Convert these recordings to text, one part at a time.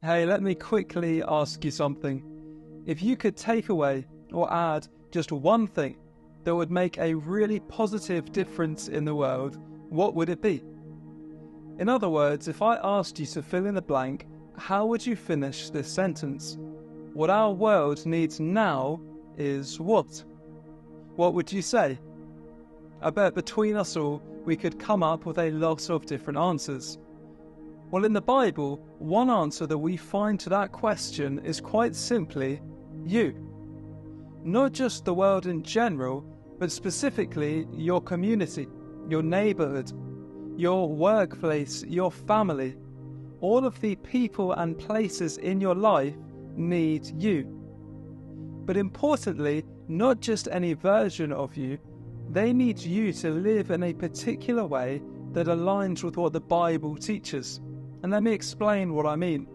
Hey, let me quickly ask you something. If you could take away or add just one thing that would make a really positive difference in the world, what would it be? In other words, if I asked you to fill in the blank, how would you finish this sentence? What our world needs now is what? What would you say? I bet between us all, we could come up with a lot of different answers. Well, in the Bible, one answer that we find to that question is quite simply you. Not just the world in general, but specifically your community, your neighborhood, your workplace, your family. All of the people and places in your life need you. But importantly, not just any version of you, they need you to live in a particular way that aligns with what the Bible teaches. And let me explain what I mean.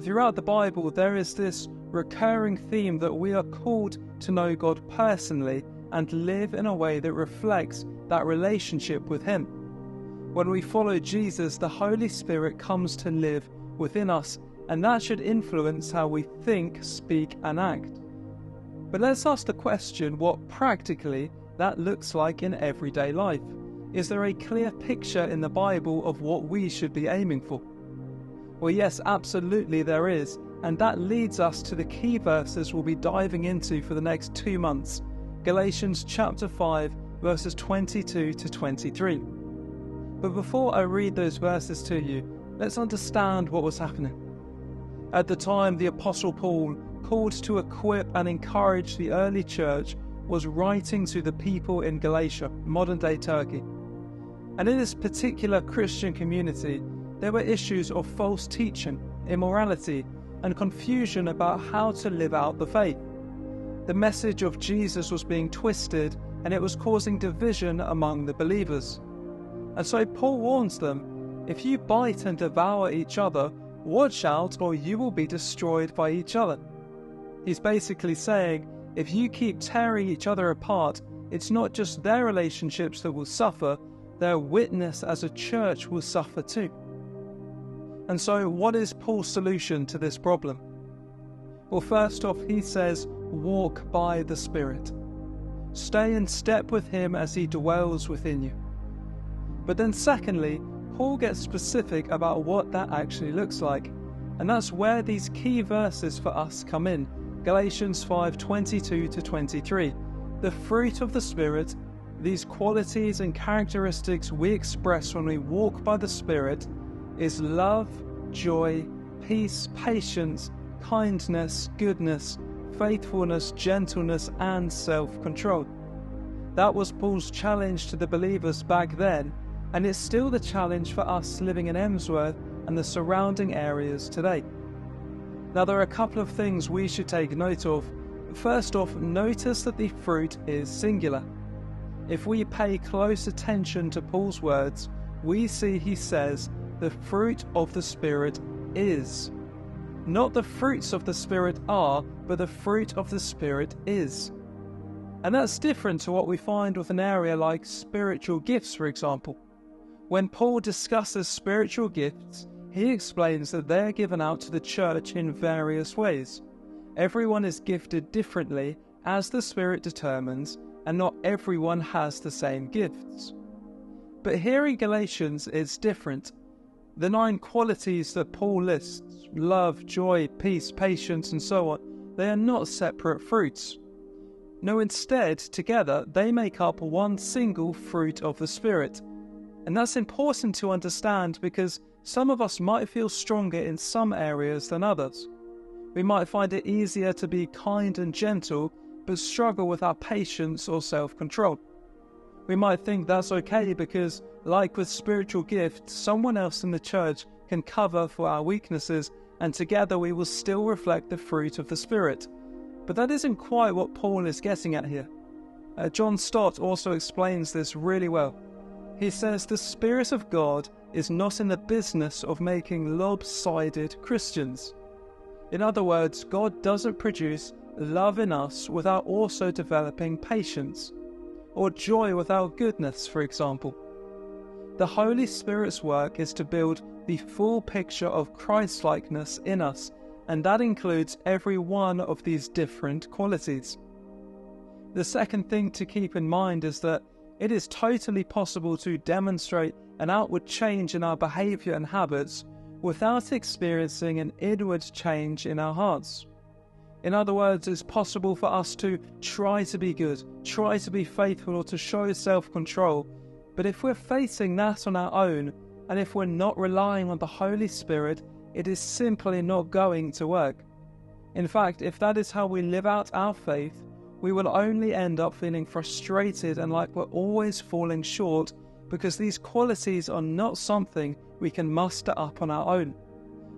Throughout the Bible, there is this recurring theme that we are called to know God personally and live in a way that reflects that relationship with Him. When we follow Jesus, the Holy Spirit comes to live within us, and that should influence how we think, speak, and act. But let's ask the question what practically that looks like in everyday life. Is there a clear picture in the Bible of what we should be aiming for? Well, yes, absolutely there is, and that leads us to the key verses we'll be diving into for the next 2 months. Galatians chapter 5, verses 22 to 23. But before I read those verses to you, let's understand what was happening. At the time, the Apostle Paul, called to equip and encourage the early church, was writing to the people in Galatia, modern-day Turkey. And in this particular Christian community, there were issues of false teaching, immorality, and confusion about how to live out the faith. The message of Jesus was being twisted, and it was causing division among the believers. And so Paul warns them, if you bite and devour each other, watch out or you will be destroyed by each other. He's basically saying, if you keep tearing each other apart, it's not just their relationships that will suffer, their witness as a church will suffer too. And so what is Paul's solution to this problem? Well, first off, he says, walk by the Spirit. Stay in step with Him as He dwells within you. But then secondly, Paul gets specific about what that actually looks like. And that's where these key verses for us come in. Galatians 5:22 to 23. The fruit of the Spirit, these qualities and characteristics we express when we walk by the Spirit, is love, joy, peace, patience, kindness, goodness, faithfulness, gentleness, and self-control. That was Paul's challenge to the believers back then, and it's still the challenge for us living in Emsworth and the surrounding areas today. Now, there are a couple of things we should take note of. First off, notice that the fruit is singular. If we pay close attention to Paul's words, we see he says, the fruit of the Spirit is. Not the fruits of the Spirit are, but the fruit of the Spirit is. And that's different to what we find with an area like spiritual gifts, for example. When Paul discusses spiritual gifts, he explains that they're given out to the church in various ways. Everyone is gifted differently as the Spirit determines, and not everyone has the same gifts. But here in Galatians, it's different. The 9 qualities that Paul lists, love, joy, peace, patience, and so on, they are not separate fruits. No, instead, together, they make up one single fruit of the Spirit. And that's important to understand because some of us might feel stronger in some areas than others. We might find it easier to be kind and gentle, but struggle with our patience or self-control. We might think that's okay because, like with spiritual gifts, someone else in the church can cover for our weaknesses, and together we will still reflect the fruit of the Spirit. But that isn't quite what Paul is getting at here. John Stott also explains this really well. He says the Spirit of God is not in the business of making lopsided Christians. In other words, God doesn't produce love in us without also developing patience, or joy without goodness, for example. The Holy Spirit's work is to build the full picture of Christ-likeness in us, and that includes every one of these different qualities. The second thing to keep in mind is that it is totally possible to demonstrate an outward change in our behavior and habits without experiencing an inward change in our hearts. In other words, it's possible for us to try to be good, try to be faithful, or to show self-control, but if we're facing that on our own, and if we're not relying on the Holy Spirit, it is simply not going to work. In fact, if that is how we live out our faith, we will only end up feeling frustrated and like we're always falling short, because these qualities are not something we can muster up on our own.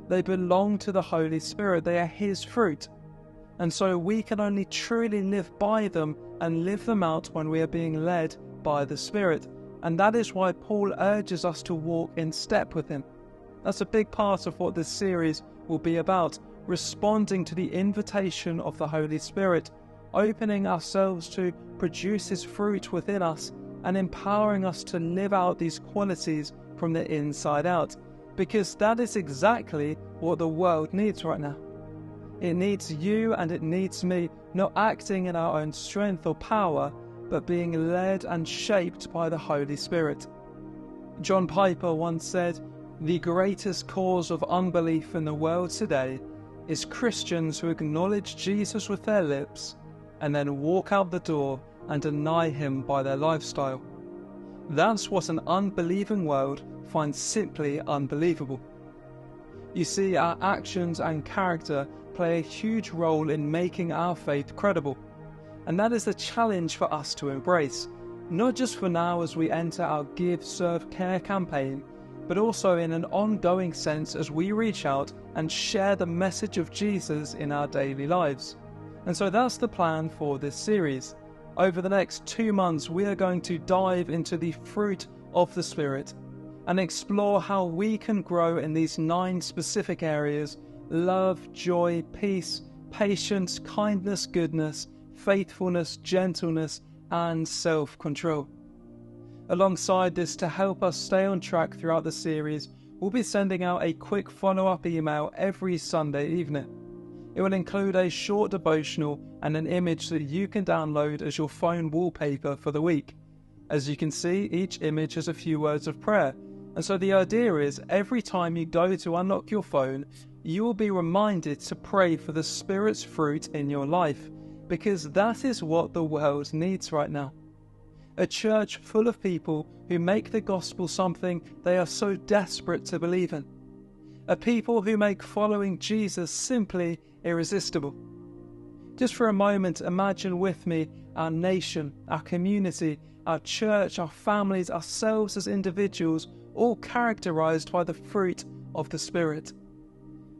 They belong to the Holy Spirit. They are His fruit. And so we can only truly live by them and live them out when we are being led by the Spirit. And that is why Paul urges us to walk in step with Him. That's a big part of what this series will be about, responding to the invitation of the Holy Spirit, opening ourselves to produce His fruit within us, and empowering us to live out these qualities from the inside out, because that is exactly what the world needs right now. It needs you and it needs me, not acting in our own strength or power, but being led and shaped by the Holy Spirit. John Piper once said, "The greatest cause of unbelief in the world today is Christians who acknowledge Jesus with their lips and then walk out the door and deny Him by their lifestyle." That's what an unbelieving world finds simply unbelievable. You see, our actions and character play a huge role in making our faith credible. And that is the challenge for us to embrace, not just for now as we enter our Give, Serve, Care campaign, but also in an ongoing sense as we reach out and share the message of Jesus in our daily lives. And so that's the plan for this series. Over the next 2 months, we are going to dive into the fruit of the Spirit and explore how we can grow in these 9 specific areas: love, joy, peace, patience, kindness, goodness, faithfulness, gentleness, and self-control. Alongside this, to help us stay on track throughout the series, we'll be sending out a quick follow-up email every Sunday evening. It will include a short devotional and an image that you can download as your phone wallpaper for the week. As you can see, each image has a few words of prayer, and so the idea is every time you go to unlock your phone, you will be reminded to pray for the Spirit's fruit in your life, because that is what the world needs right now. A church full of people who make the gospel something they are so desperate to believe in. A people who make following Jesus simply irresistible. Just for a moment, imagine with me our nation, our community, our church, our families, ourselves as individuals, all characterized by the fruit of the Spirit.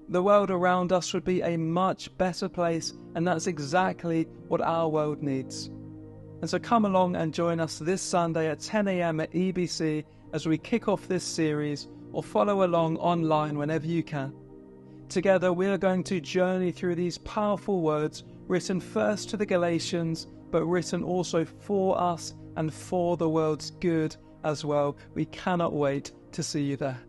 The world around us would be a much better place, and that's exactly what our world needs. And so come along and join us this Sunday at 10 a.m. at EBC as we kick off this series, or follow along online whenever you can. Together we are going to journey through these powerful words written first to the Galatians, but written also for us and for the world's good as well. We cannot wait to see you there.